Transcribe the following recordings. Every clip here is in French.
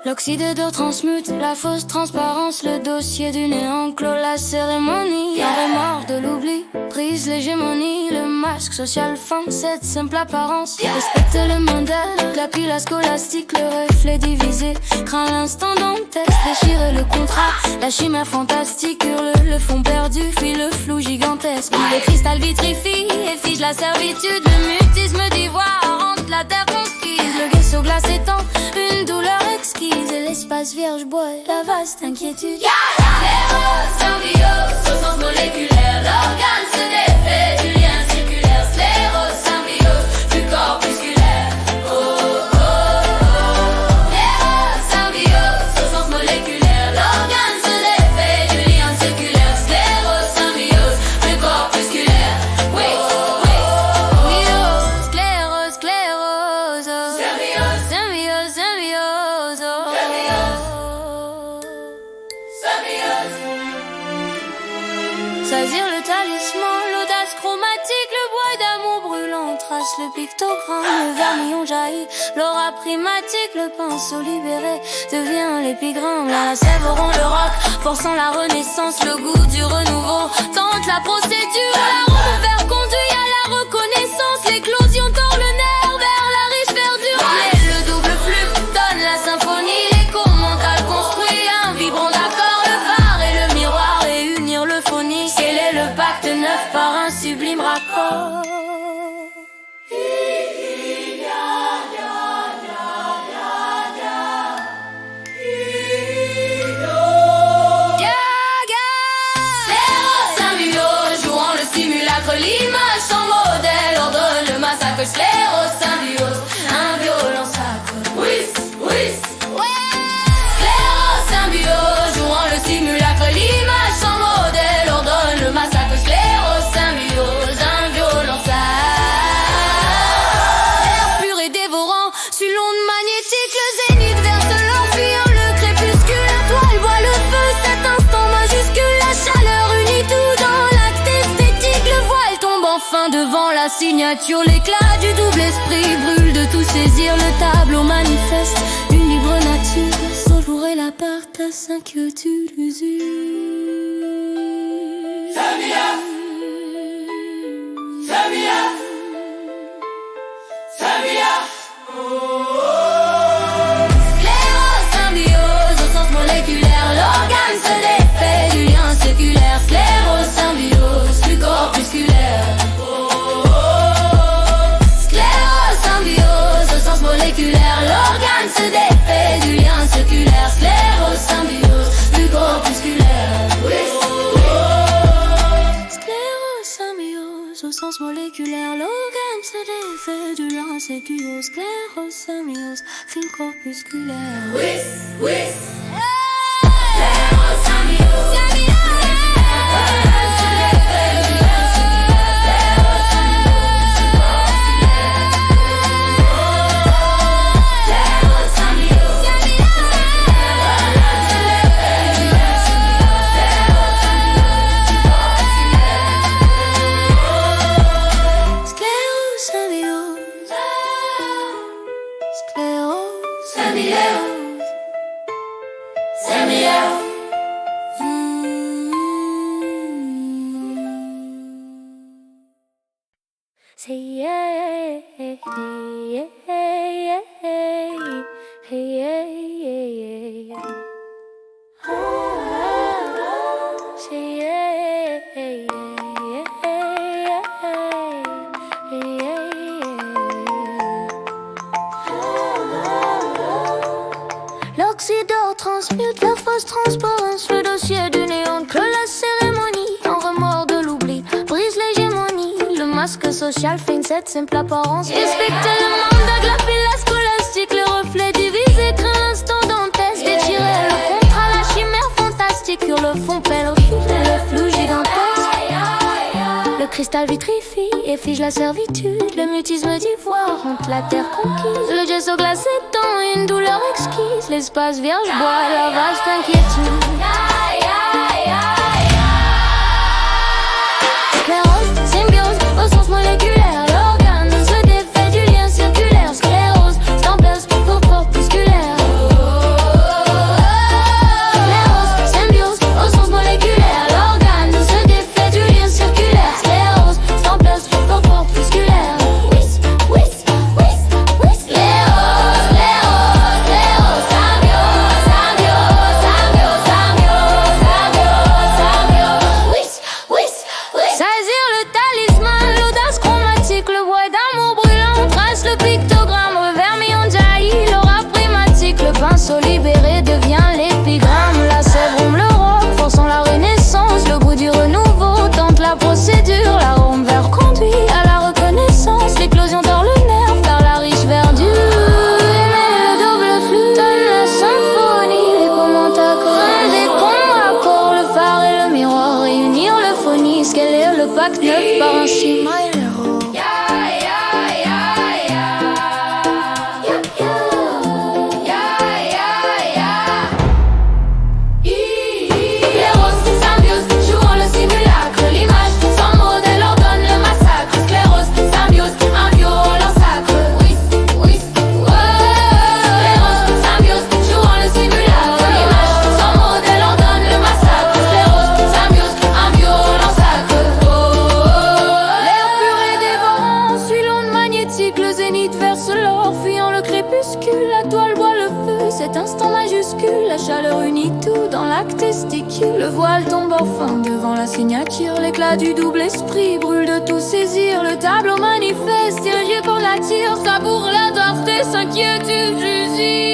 L'oxyde d'eau transmute la fausse transparence. Le dossier du néant clôt la cérémonie. Un remords de l'oubli brise l'hégémonie. Le masque social fend cette simple apparence. Respecte le modèle, la pile scolastique. Le reflet divisé craint l'instant dantesque. Déchirer le contrat, la chimère fantastique. Hurle le fond perdu, fuit le flou gigantesque. Le cristal vitrifie et fige la servitude. Le mutisme d'ivoire rend la terre conquise. Le vaisseau glace étend une douleur exquise. Et l'espace vierge boit la vaste inquiétude. Sclérose, symbiose, au sens moléculaire. L'organe se défait du lien circulaire. Sclérose, symbiose, du corpusculaire. Oh, oh, oh. Sclérose, symbiose, au sens moléculaire. L'organe se défait du lien circulaire. Sclérose, symbiose, du corpusculaire. Oui, oui, oui, oh, sclérose, sclérose, oh. Symbiose, symbiose, symbiose, oh. Saisir le talisman, l'audace chromatique, le bois d'amour brûlant trace le pictogramme. Le vermillon jaillit, l'aura primatique, le pinceau libéré devient l'épigramme. La sève rend le roc, forçant la renaissance, le goût du renouveau tente la procédure. L'arôme vert conduit à la reconnaissance, l'éclosion tord le nerf vers la riche verdure. Mais le double flux donne la symphonie, l'écho mental construit un vibrant d'accord. Le phare et le miroir réunir le phonique. Quel est le pacte neuf par un sublime raccord? L'image sans modèle ordonne le massacre. Sclérose, symbiose, un violent sacre. Whis, whis, ouais. Sclérose, symbiose, jouant le simulacre. L'image sans modèle ordonne le massacre. Sclérose, symbiose, un violent sacre. L'air pur et dévorant, sur l'onde magnétique, le zénith verse l'or fuyant le crépuscule. La toile voit le feu, cet instant majuscule. La chaleur unit tout dans l'acte esthétique. Le voile tombe enfin devant la signature. L'éclat du double esprit brûle de tout saisir. Le tableau manifeste une libre nature. Savourer la part à s'inquiétude l'usure. Samia, Samia, Samia. Sclérose, symbiose, au sens moléculaire. L'organe se défait du lien circulaire. Sclérose, symbiose, du corpusculaire. Sclérose, symbiose, au sens moléculaire. L'organe se défait du lien circulaire. Sclérose, symbiose, du corpusculaire. Sclérose, symbiose, au sens moléculaire. L'organe se défait du lien circulaire. Sclérose, symbiose, film corpusculaire. Whis, whis. Sclérose, symbiose. Say yeah, yeah, yeah, yeah, yeah, yeah. Say yeah, yeah, yeah, yeah. L'Occident transmute la fausse transparence. Le dossier du néant clôt la cérémonie. En remords de l'oubli brise l'hégémonie. Le masque social feint cette simple apparence. Respecte le mandat de la pile scolastique. Le reflet divisé craint l'instant dantesque. Déchirer le contrat, la chimère fantastique. Sur le fond pèlerin, le flou gigantesque. Le cristal vitrifie et fige la servitude. Le mutisme d'ivoire hante la terre conquise. Le gesso glacé tend une douleur exquise. l'espace vierge boit la vaste inquiétude. Sclérose, symbiose, au sens moléculaire, l'organe se défait du lien circulaire. Sclérose, stampeuse, pour corpusculaire. Sclérose, symbiose, au sens moléculaire, l'organe se défait du lien circulaire. Sclérose, stampeuse, pour corpusculaire. Whis, whis, whis, whis. Sclérose, sclérose, sclérose, symbiose, symbiose, symbiose, symbiose, symbiose, symbiose. Whis, whis, whis. Saisir le talisman, l'audace chromatique, le bois d'amour brûlant, trace le pictogramme, vermillon jaillit, l'aura primatique, le pinceau libéré devient l'épigramme, la sève ombre le roc, forçant la renaissance, le goût du renouveau, tente la procédure, l'arôme vert conduit à la reconnaissance, l'éclosion tord le nerf, vers la riche verdure, aimer le double flux, donne la symphonie, les commentaires, des combats, accords, le phare et le miroir, réunir le phoniste, quel est le pacte neuf par un schéma et l'héros. Sclérose, symbiose, jouant le simulacre, l'image sans modèle ordonne le massacre. Sclérose, symbiose, un violent sacre. Oui, oui, sclérose, symbiose, jouant le simulacre, l'image sans modèle ordonne le massacre. Sclérose, symbiose, un violent sacre. L'air pur et dévorant suit l'onde magnétique, le zénith verse l'or, fuyant le crépuscule, la toile boit le feu, cet instant majuscule, la chaleur unit tout dans l'acte testicule, le voile tombe enfin devant la signature, l'éclat du double esprit brûle de tout saisir, le tableau manifeste, dirigé par la tire, savoure la darté, s'inquiétude, jusire.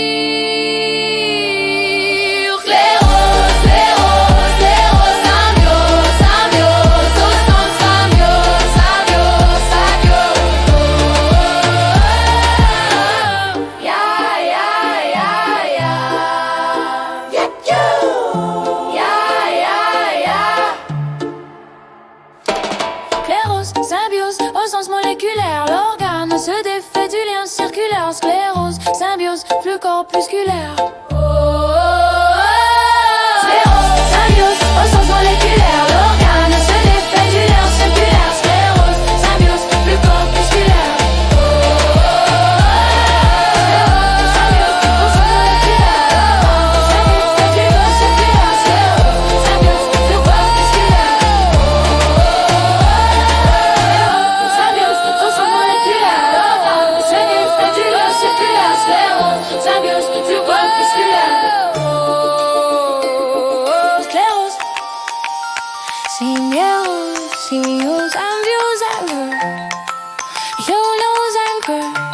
Sclérose, sclérose, sclérose, symbiose, symbiose, au sens symbiose, symbiose, symbiose. Ya, ya, ya, ya. Ya, ya, ya. Sclérose, symbiose, au sens moléculaire, l'organe se défait du lien circulaire. Sclérose, symbiose, flux corpusculaire. Sclérose, symbiose, au sens moléculaire, l'organe se défait du lien circulaire. Sclérose, symbiose, flux corpusculaire. Symbiose, au sens moléculaire, se défait du lien circulaire. Sclérose, symbiose, flux corpusculaire. Symbiose, au sens moléculaire, l'organe se défait du lien circulaire. Sclérose, symbiose, flux corpusculaire. Sclérose, symbiose, symbiose, symbiose, anchor. You know anchor.